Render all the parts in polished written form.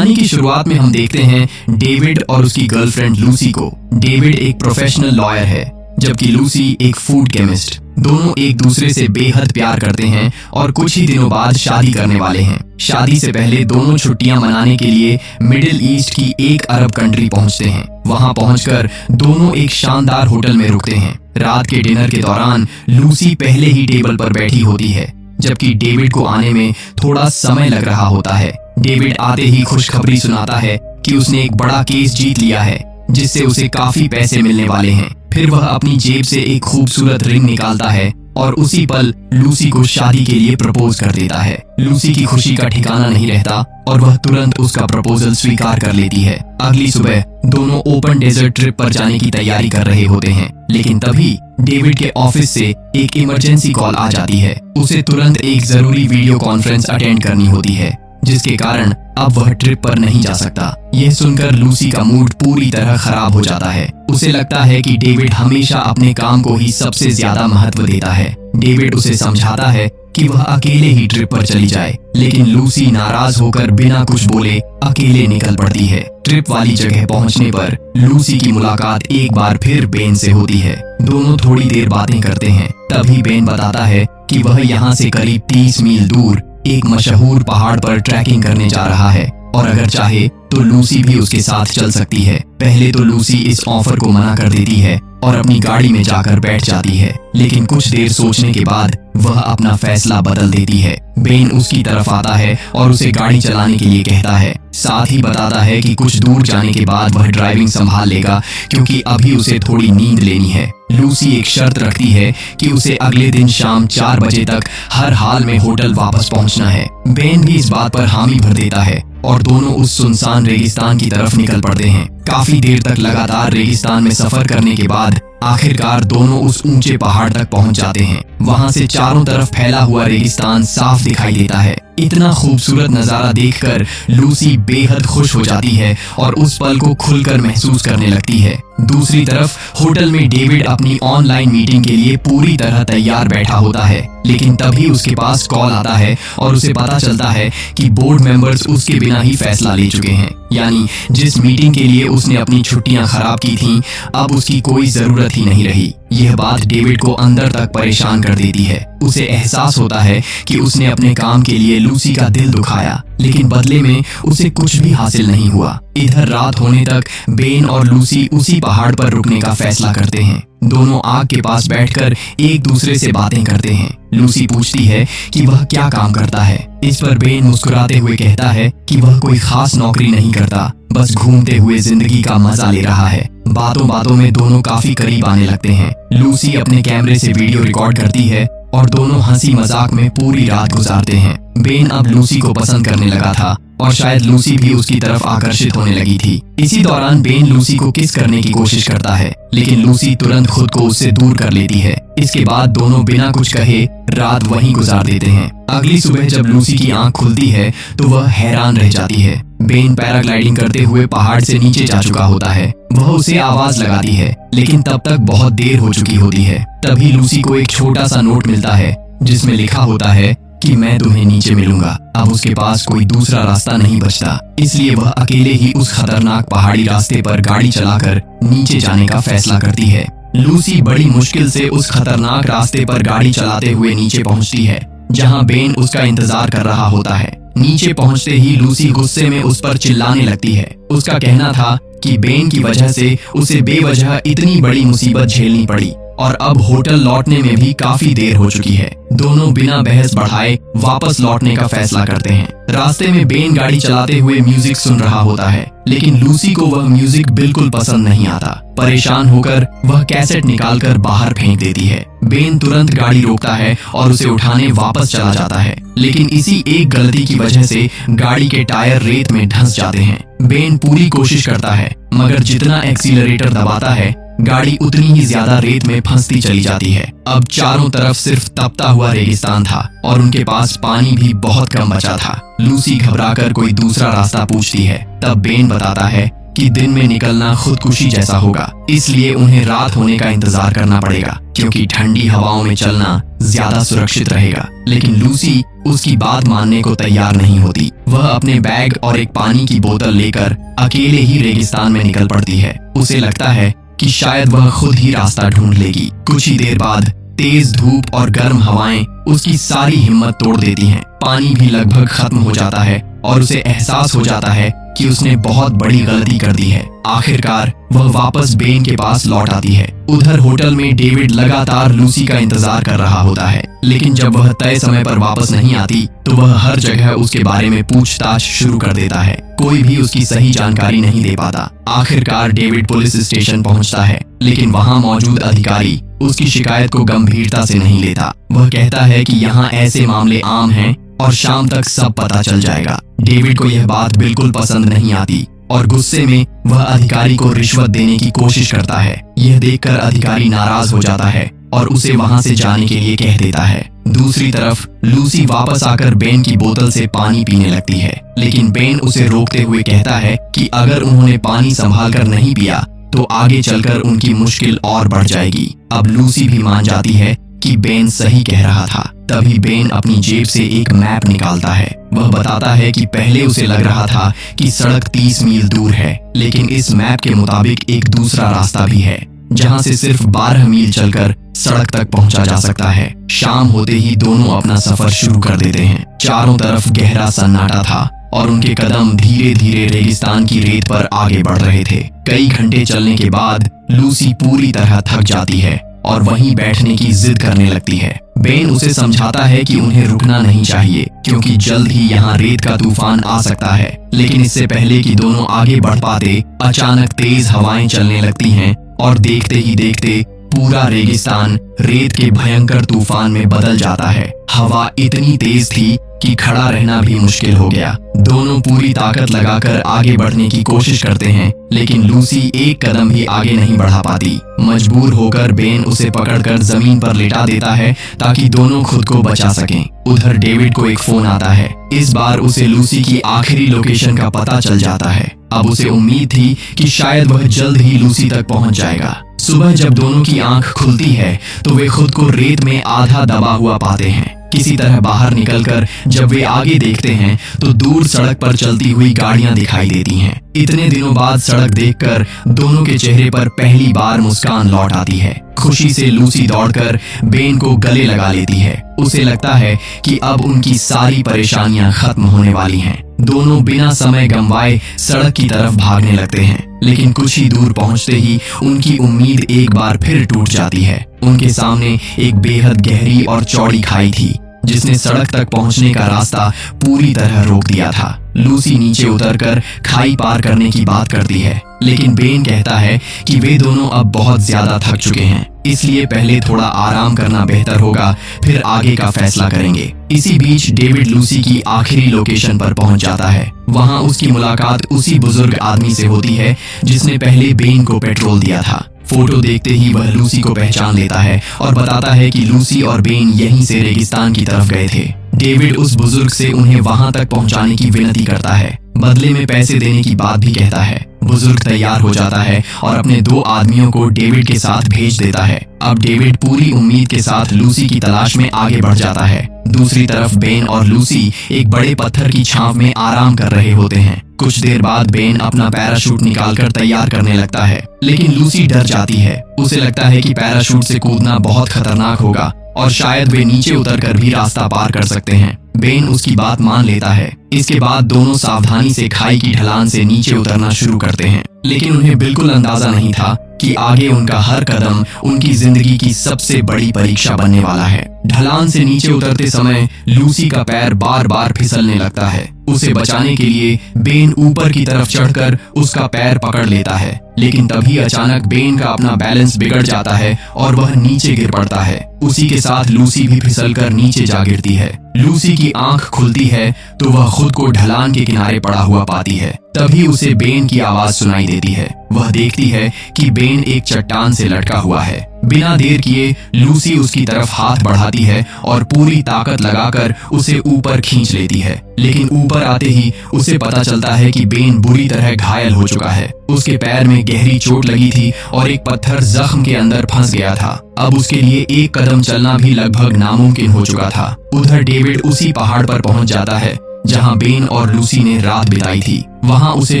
कहानी की शुरुआत में हम देखते हैं डेविड और उसकी गर्लफ्रेंड लूसी को। डेविड एक प्रोफेशनल लॉयर है, जबकि लूसी एक फूड केमिस्ट। दोनों एक दूसरे से बेहद प्यार करते हैं और कुछ ही दिनों बाद शादी करने वाले हैं। शादी से पहले दोनों छुट्टियां मनाने के लिए मिडिल ईस्ट की एक अरब कंट्री पहुंचते हैं। वहां पहुंचकर दोनों एक शानदार होटल में रुकते हैं। रात के डिनर के दौरान लूसी पहले ही टेबल पर बैठी होती है, जबकि डेविड को आने में थोड़ा समय लग रहा होता है। डेविड आते ही खुशखबरी सुनाता है कि उसने एक बड़ा केस जीत लिया है, जिससे उसे काफी पैसे मिलने वाले हैं। फिर वह अपनी जेब से एक खूबसूरत रिंग निकालता है और उसी पल लूसी को शादी के लिए प्रपोज कर देता है। लूसी की खुशी का ठिकाना नहीं रहता और वह तुरंत उसका प्रपोजल स्वीकार कर लेती है। अगली सुबह दोनों ओपन डेजर्ट ट्रिप पर जाने की तैयारी कर रहे होते हैं, लेकिन तभी डेविड के ऑफिस से एक इमरजेंसी कॉल आ जाती है। उसे तुरंत एक जरूरी वीडियो कॉन्फ्रेंस अटेंड करनी होती है, जिसके कारण अब वह ट्रिप पर नहीं जा सकता। यह सुनकर लूसी का मूड पूरी तरह खराब हो जाता है। उसे लगता है कि डेविड हमेशा अपने काम को ही सबसे ज्यादा महत्व देता है। डेविड उसे समझाता है कि वह अकेले ही ट्रिप पर चली जाए, लेकिन लूसी नाराज होकर बिना कुछ बोले अकेले निकल पड़ती है। ट्रिप वाली जगह पहुंचने पर लूसी की मुलाकात एक बार फिर बेन से होती है। दोनों थोड़ी देर बातें करते हैं। तभी बेन बताता है कि वह यहाँ से करीब 30 मील दूर एक मशहूर पहाड़ पर ट्रैकिंग करने जा रहा है और अगर चाहे तो लूसी भी उसके साथ चल सकती है। पहले तो लूसी इस ऑफर को मना कर देती है और अपनी गाड़ी में जाकर बैठ जाती है, लेकिन कुछ देर सोचने के बाद वह अपना फैसला बदल देती है। बेन उसकी तरफ आता है और उसे गाड़ी चलाने के लिए कहता है। साथ ही बताता है कि कुछ दूर जाने के बाद वह ड्राइविंग संभाल लेगा, क्योंकि अभी उसे थोड़ी नींद लेनी है। लूसी एक शर्त रखती है कि उसे अगले दिन शाम 4 बजे तक हर हाल में होटल वापस पहुंचना है। बेन भी इस बात पर हामी भर देता है और दोनों उस सुनसान रेगिस्तान की तरफ निकल पड़ते हैं। काफी देर तक लगातार रेगिस्तान में सफर करने के बाद आखिरकार दोनों उस ऊंचे पहाड़ तक पहुंच जाते हैं। वहां से चारों तरफ फैला हुआ रेगिस्तान साफ दिखाई देता है। इतना खूबसूरत नजारा देखकर लूसी बेहद खुश हो जाती है और उस पल को खुलकर महसूस करने लगती है। दूसरी तरफ होटल में डेविड अपनी ऑनलाइन मीटिंग के लिए पूरी तरह तैयार बैठा होता है, लेकिन तभी उसके पास कॉल आता है और उसे पता चलता है कि बोर्ड मेंबर्स उसके बिना ही फैसला ले चुके हैं। यानी जिस मीटिंग के लिए उसने अपनी छुट्टियां खराब की थीं, अब उसकी कोई जरूरत ही नहीं रही। यह बात डेविड को अंदर तक परेशान कर देती है। उसे एहसास होता है कि उसने अपने काम के लिए लूसी का दिल दुखाया, लेकिन बदले में उसे कुछ भी हासिल नहीं हुआ। इधर रात होने तक बेन और लूसी उसी पहाड़ पर रुकने का फैसला करते हैं। दोनों आग के पास बैठकर एक दूसरे से बातें करते हैं। लूसी पूछती है कि वह क्या काम करता है। इस पर बेन मुस्कुराते हुए कहता है कि वह कोई खास नौकरी नहीं करता, बस घूमते हुए जिंदगी का मजा ले रहा है। बातों बातों में दोनों काफी करीब आने लगते हैं। लूसी अपने कैमरे से वीडियो रिकॉर्ड करती है और दोनों हंसी मजाक में पूरी रात गुजारते हैं। बेन अब लूसी को पसंद करने लगा था और शायद लूसी भी उसकी तरफ आकर्षित होने लगी थी। इसी दौरान बेन लूसी को किस करने की कोशिश करता है, लेकिन लूसी तुरंत खुद को उससे दूर कर लेती है। इसके बाद दोनों बिना कुछ कहे रात वहीं गुजार देते हैं। अगली सुबह जब लूसी की आंख खुलती है तो वह हैरान रह जाती है। बेन पैराग्लाइडिंग करते हुए पहाड़ से नीचे जा चुका होता है। वह उसे आवाज लगाती है, लेकिन तब तक बहुत देर हो चुकी होती है। तभी लूसी को एक छोटा सा नोट मिलता है, जिसमें लिखा होता है कि मैं तुम्हें नीचे मिलूंगा। अब उसके पास कोई दूसरा रास्ता नहीं बचता, इसलिए वह अकेले ही उस खतरनाक पहाड़ी रास्ते पर गाड़ी चलाकर नीचे जाने का फैसला करती है। लूसी बड़ी मुश्किल से उस खतरनाक रास्ते पर गाड़ी चलाते हुए नीचे पहुंचती है, जहां बेन उसका इंतजार कर रहा होता है। नीचे पहुंचते ही लूसी गुस्से में उस पर चिल्लाने लगती है। उसका कहना था कि बेन की वजह से उसे बेवजह इतनी बड़ी मुसीबत झेलनी पड़ी और अब होटल लौटने में भी काफी देर हो चुकी है। दोनों बिना बहस बढ़ाए वापस लौटने का फैसला करते हैं। रास्ते में बेन गाड़ी चलाते हुए म्यूजिक सुन रहा होता है, लेकिन लूसी को वह म्यूजिक बिल्कुल पसंद नहीं आता। परेशान होकर वह कैसेट निकालकर बाहर फेंक देती है। बेन तुरंत गाड़ी रोकता है और उसे उठाने वापस चला जाता है, लेकिन इसी एक गलती की वजह से गाड़ी के टायर रेत में धंस जाते हैं। बेन पूरी कोशिश करता है, मगर जितना एक्सीलरेटर दबाता है गाड़ी उतनी ही ज्यादा रेत में फंसती चली जाती है। अब चारों तरफ सिर्फ तपता हुआ रेगिस्तान था और उनके पास पानी भी बहुत कम बचा था। लूसी घबराकर कोई दूसरा रास्ता पूछती है। तब बेन बताता है कि दिन में निकलना खुदकुशी जैसा होगा, इसलिए उन्हें रात होने का इंतजार करना पड़ेगा क्योंकि ठंडी हवाओं में चलना ज्यादा सुरक्षित रहेगा। लेकिन लूसी उसकी बात मानने को तैयार नहीं होती। वह अपने बैग और एक पानी की बोतल लेकर अकेले ही रेगिस्तान में निकल पड़ती है। उसे लगता है कि शायद वह खुद ही रास्ता ढूंढ लेगी। कुछ ही देर बाद तेज धूप और गर्म हवाएं उसकी सारी हिम्मत तोड़ देती हैं। पानी भी लगभग खत्म हो जाता है और उसे एहसास हो जाता है कि उसने बहुत बड़ी गलती कर दी है। आखिरकार वह वापस बेन के पास लौट आती है। उधर होटल में डेविड लगातार लूसी का इंतजार कर रहा होता है, लेकिन जब वह तय समय पर वापस नहीं आती तो वह हर जगह उसके बारे में पूछताछ शुरू कर देता है। कोई भी उसकी सही जानकारी नहीं दे पाता। आखिरकार डेविड पुलिस स्टेशन पहुंचता है, लेकिन वहां मौजूद अधिकारी उसकी शिकायत को गंभीरता से नहीं लेता। वह कहता है कि यहाँ ऐसे मामले आम हैं और शाम तक सब पता चल जाएगा। डेविड को यह बात बिल्कुल पसंद नहीं आती और गुस्से में वह अधिकारी को रिश्वत देने की कोशिश करता है। यह देखकर अधिकारी नाराज हो जाता है और उसे वहां से जाने के लिए कह देता है। दूसरी तरफ लूसी वापस आकर बेन की बोतल से पानी पीने लगती है, लेकिन बेन उसे रोकते हुए कहता है कि अगर उन्होंने पानी संभाल कर नहीं पिया तो आगे चलकर उनकी मुश्किल और बढ़ जाएगी। अब लूसी भी मान जाती है कि बेन सही कह रहा था। तभी बेन अपनी जेब से एक मैप निकालता है। वह बताता है कि पहले उसे लग रहा था कि सड़क 30 मील दूर है, लेकिन इस मैप के मुताबिक एक दूसरा रास्ता भी है जहां से सिर्फ 12 मील चलकर सड़क तक पहुंचा जा सकता है। शाम होते ही दोनों अपना सफर शुरू कर देते हैं। चारों तरफ गहरा सन्नाटा था और उनके कदम धीरे धीरे रेगिस्तान की रेत पर आगे बढ़ रहे थे। कई घंटे चलने के बाद लूसी पूरी तरह थक जाती है और वहीं बैठने की जिद करने लगती है। बेन उसे समझाता है कि उन्हें रुकना नहीं चाहिए क्योंकि जल्द ही यहाँ रेत का तूफान आ सकता है, लेकिन इससे पहले कि दोनों आगे बढ़ पाते अचानक तेज हवाएं चलने लगती हैं और देखते ही देखते पूरा रेगिस्तान रेत के भयंकर तूफान में बदल जाता है। हवा इतनी तेज थी कि खड़ा रहना भी मुश्किल हो गया। दोनों पूरी ताकत लगाकर आगे बढ़ने की कोशिश करते हैं, लेकिन लूसी एक कदम भी आगे नहीं बढ़ा पाती। मजबूर होकर बेन उसे पकड़कर जमीन पर लिटा देता है ताकि दोनों खुद को बचा सकें। उधर डेविड को एक फोन आता है। इस बार उसे लूसी की आखिरी लोकेशन का पता चल जाता है। अब उसे उम्मीद थी कि शायद वह जल्द ही लूसी तक पहुंच जाएगा। सुबह जब दोनों की आंख खुलती है तो वे खुद को रेत में आधा दबा हुआ पाते हैं। किसी तरह बाहर निकलकर जब वे आगे देखते हैं तो दूर सड़क पर चलती हुई गाड़ियां दिखाई देती हैं। इतने दिनों बाद सड़क देखकर दोनों के चेहरे पर पहली बार मुस्कान लौट आती है। खुशी से लूसी दौड़कर बेन को गले लगा लेती है। उसे लगता है कि अब उनकी सारी परेशानियां खत्म होने वाली हैं। दोनों बिना समय गंवाए सड़क की तरफ भागने लगते हैं, लेकिन कुछ ही दूर पहुंचते ही उनकी उम्मीद एक बार फिर टूट जाती है। उनके सामने एक बेहद गहरी और चौड़ी खाई थी जिसने सड़क तक पहुंचने का रास्ता पूरी तरह रोक दिया था। लूसी नीचे उतरकर खाई पार करने की बात करती है, लेकिन बेन कहता है कि वे दोनों अब बहुत ज्यादा थक चुके हैं, इसलिए पहले थोड़ा आराम करना बेहतर होगा, फिर आगे का फैसला करेंगे। इसी बीच डेविड लूसी की आखिरी लोकेशन पर पहुंच जाता है। वहां उसकी मुलाकात उसी बुजुर्ग आदमी से होती है जिसने पहले बेन को पेट्रोल दिया था। फोटो देखते ही वह लूसी को पहचान लेता है और बताता है कि लूसी और बेन यहीं से रेगिस्तान की तरफ गए थे। डेविड उस बुजुर्ग से उन्हें वहां तक पहुंचाने की विनती करता है, बदले में पैसे देने की बात भी कहता है। बुजुर्ग तैयार हो जाता है और अपने 2 आदमियों को डेविड के साथ भेज देता है। अब डेविड पूरी उम्मीद के साथ लूसी की तलाश में आगे बढ़ जाता है। दूसरी तरफ बेन और लूसी एक बड़े पत्थर की छांव में आराम कर रहे होते हैं। कुछ देर बाद बेन अपना पैराशूट निकालकर तैयार करने लगता है, लेकिन लूसी डर जाती है। उसे लगता है कि पैराशूट से कूदना बहुत खतरनाक होगा और शायद वे नीचे उतरकर भी रास्ता पार कर सकते हैं। बेन उसकी बात मान लेता है। इसके बाद दोनों सावधानी से खाई की ढलान से नीचे उतरना शुरू करते हैं, लेकिन उन्हें बिल्कुल अंदाजा नहीं था कि आगे उनका हर कदम उनकी जिंदगी की सबसे बड़ी परीक्षा बनने वाला है। ढलान से नीचे उतरते समय लूसी का पैर बार बार फिसलने लगता है। उसे बचाने के लिए बेन ऊपर की तरफ चढ़कर उसका पैर पकड़ लेता है, लेकिन तभी अचानक बेन का अपना बैलेंस बिगड़ जाता है और वह नीचे गिर पड़ता है। उसी के साथ लूसी भी फिसलकर नीचे जा गिरती है। लूसी की आंख खुलती है तो वह खुद को ढलान के किनारे पड़ा हुआ पाती है। तभी उसे बेन की आवाज सुनाई देती है। वह देखती है कि बेन एक चट्टान से लटका हुआ है। बिना देर किए लूसी उसकी तरफ हाथ बढ़ाती है और पूरी ताकत लगाकर उसे ऊपर खींच लेती है, लेकिन ऊपर ऊपर आते ही उसे पता चलता है कि बेन बुरी तरह घायल हो चुका है। उसके पैर में गहरी चोट लगी थी और एक पत्थर जख्म के अंदर फंस गया था। अब उसके लिए एक कदम चलना भी लगभग नामुमकिन हो चुका था। उधर डेविड उसी पहाड़ पर पहुंच जाता है जहां बेन और लूसी ने रात बिताई थी। वहां उसे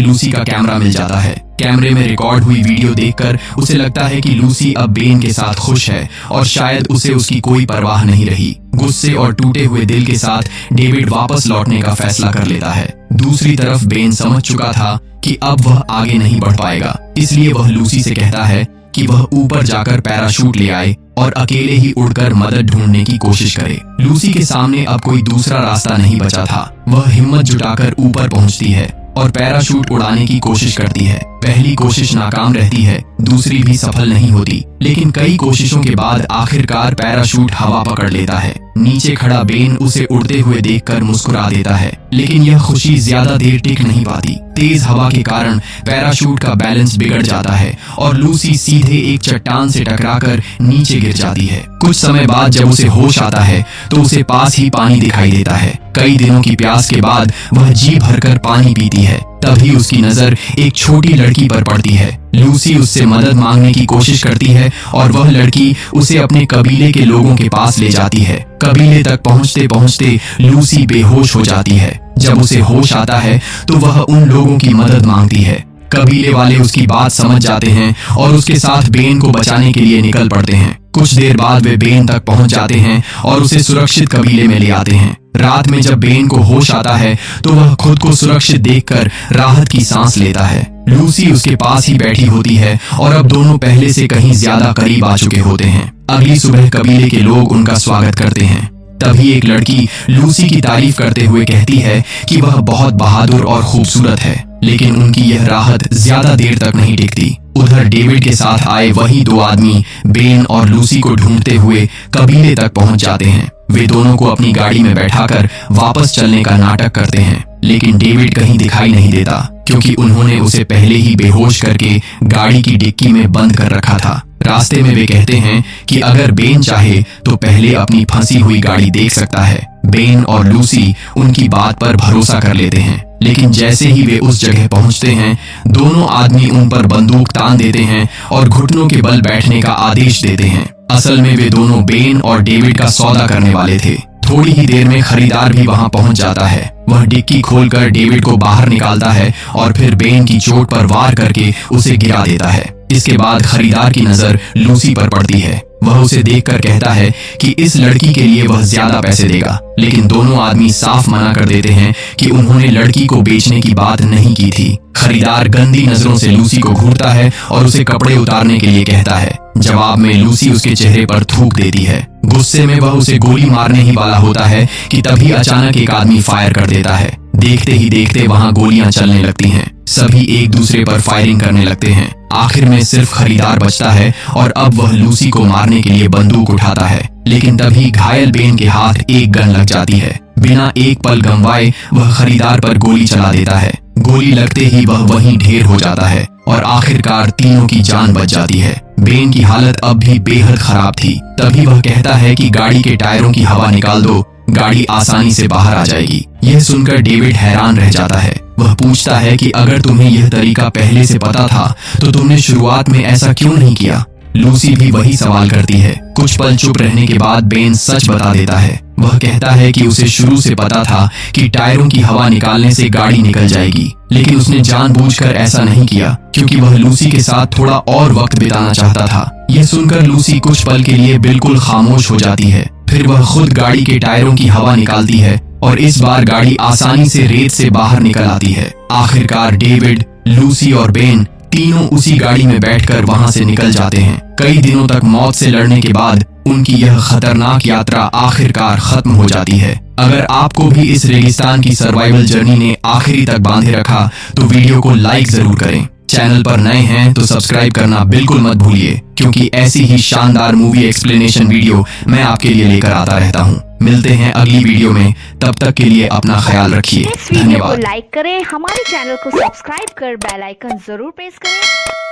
लूसी का कैमरा मिल जाता है। कैमरे में रिकॉर्ड हुई वीडियो देखकर उसे लगता है कि लूसी अब बेन के साथ खुश है और शायद उसे उसकी कोई परवाह नहीं रही। गुस्से और टूटे हुए दिल के साथ डेविड वापस लौटने का फैसला कर लेता है। दूसरी तरफ बेन समझ चुका था कि अब वह आगे नहीं बढ़ पाएगा, इसलिए वह लूसी से कहता है कि वह ऊपर जाकर पैराशूट ले आए और अकेले ही उड़कर मदद ढूंढने की कोशिश करे। लूसी के सामने अब कोई दूसरा रास्ता नहीं बचा था। वह हिम्मत जुटाकर ऊपर पहुंचती है और पैराशूट उड़ाने की कोशिश करती है। पहली कोशिश नाकाम रहती है, दूसरी भी सफल नहीं होती, लेकिन कई कोशिशों के बाद आखिरकार पैराशूट हवा पकड़ लेता है। नीचे खड़ा बेन उसे उड़ते हुए देखकर मुस्कुरा देता है, लेकिन यह खुशी ज्यादा देर टिक नहीं पाती। तेज हवा के कारण पैराशूट का बैलेंस बिगड़ जाता है और लूसी सीधे एक चट्टान से टकराकर नीचे गिर जाती है। कुछ समय बाद जब उसे होश आता है तो उसे पास ही पानी दिखाई देता है। कई दिनों की प्यास के बाद वह जी भरकर पानी पीती है। तभी उसकी नजर एक छोटी लड़की पर पड़ती है। लूसी उससे मदद मांगने की कोशिश करती है और वह लड़की उसे अपने कबीले के लोगों के पास ले जाती है। कबीले तक पहुंचते पहुंचते लूसी बेहोश हो जाती है। जब उसे होश आता है तो वह उन लोगों की मदद मांगती है। कबीले वाले उसकी बात समझ जाते हैं और उसके साथ बेन को बचाने के लिए निकल पड़ते हैं। कुछ देर बाद वे बेन तक पहुंच जाते हैं और उसे सुरक्षित कबीले में ले आते हैं। रात में जब बेन को होश आता है तो वह खुद को सुरक्षित देखकर राहत की सांस लेता है। लूसी उसके पास ही बैठी होती है और अब दोनों पहले से कहीं ज्यादा करीब आ चुके होते हैं। अगली सुबह कबीले के लोग उनका स्वागत करते हैं। तभी एक लड़की लूसी की तारीफ करते हुए कहती है कि वह बहुत बहादुर और खूबसूरत है, लेकिन उनकी यह राहत ज्यादा देर तक नहीं टिकती। उधर डेविड के साथ आए वही दो आदमी बेन और लूसी को ढूंढते हुए कबीले तक पहुंच जाते हैं। वे दोनों को अपनी गाड़ी में बैठाकर वापस चलने का नाटक करते हैं, लेकिन डेविड कहीं दिखाई नहीं देता क्योंकि उन्होंने उसे पहले ही बेहोश करके गाड़ी की डिक्की में बंद कर रखा था। रास्ते में वे कहते हैं कि अगर बेन चाहे तो पहले अपनी फंसी हुई गाड़ी देख सकता है। बेन और लूसी उनकी बात पर भरोसा कर लेते हैं, लेकिन जैसे ही वे उस जगह पहुंचते हैं दोनों आदमी उन पर बंदूक तान देते हैं और घुटनों के बल बैठने का आदेश देते हैं। असल में वे दोनों बेन और डेविड का सौदा करने वाले थे। थोड़ी ही देर में खरीदार भी वहां पहुंच जाता है। वह डिक्की खोलकर डेविड को बाहर निकालता है और फिर बेन की चोट पर वार करके उसे गिरा देता है। इसके बाद खरीदार की नजर लूसी पर पड़ती है। वह उसे देखकर कहता है कि इस लड़की के लिए वह ज्यादा पैसे देगा, लेकिन दोनों आदमी साफ मना कर देते हैं कि उन्होंने लड़की को बेचने की बात नहीं की थी। खरीदार गंदी नजरों से लूसी को घूरता है और उसे कपड़े उतारने के लिए कहता है। जवाब में लूसी उसके चेहरे पर थूक देती है। गुस्से में वह उसे गोली मारने ही वाला होता है कि तभी अचानक एक आदमी फायर कर देता है। देखते ही देखते वहां गोलियां चलने लगती हैं। सभी एक दूसरे पर फायरिंग करने लगते हैं। आखिर में सिर्फ खरीदार बचता है और अब वह लूसी को मारने के लिए बंदूक उठाता है, लेकिन तभी घायल बेन के हाथ एक गन लग जाती है। बिना एक पल गंवाए वह खरीदार पर गोली चला देता है। गोली लगते ही वह वहीं ढेर हो जाता है और आखिरकार तीनों की जान बच जाती है। बेन की हालत अब भी बेहद खराब थी। तभी वह कहता है कि गाड़ी के टायरों की हवा निकाल दो, गाड़ी आसानी से बाहर आ जाएगी। यह सुनकर डेविड हैरान रह जाता है। वह पूछता है कि अगर तुम्हें यह तरीका पहले से पता था तो तुमने शुरुआत में ऐसा क्यों नहीं किया। लूसी भी वही सवाल करती है। कुछ पल चुप रहने के बाद बेन सच बता देता है। वह कहता है कि उसे शुरू से पता था कि टायरों की हवा निकालने से गाड़ी निकल जाएगी, लेकिन उसने जानबूझकर ऐसा नहीं किया क्योंकि वह लूसी के साथ थोड़ा और वक्त बिताना चाहता था। यह सुनकर लूसी कुछ पल के लिए बिल्कुल खामोश हो जाती है। फिर वह खुद गाड़ी के टायरों की हवा निकालती है और इस बार गाड़ी आसानी से रेत से बाहर निकल आती है। आखिरकार डेविड, लूसी और बेन तीनों उसी गाड़ी में बैठकर वहां से निकल जाते हैं। कई दिनों तक मौत से लड़ने के बाद उनकी यह खतरनाक यात्रा आखिरकार खत्म हो जाती है। अगर आपको भी इस रेगिस्तान की सर्वाइवल जर्नी ने आखिरी तक बांधे रखा तो वीडियो को लाइक जरूर करें। चैनल पर नए हैं तो सब्सक्राइब करना बिल्कुल मत भूलिए, क्योंकि ऐसी ही शानदार मूवी एक्सप्लेनेशन वीडियो मैं आपके लिए लेकर आता रहता हूँ। मिलते हैं अगली वीडियो में, तब तक के लिए अपना ख्याल रखिए। इस वीडियो को लाइक करें, हमारे चैनल को सब्सक्राइब कर बेल आइकन जरूर प्रेस करें।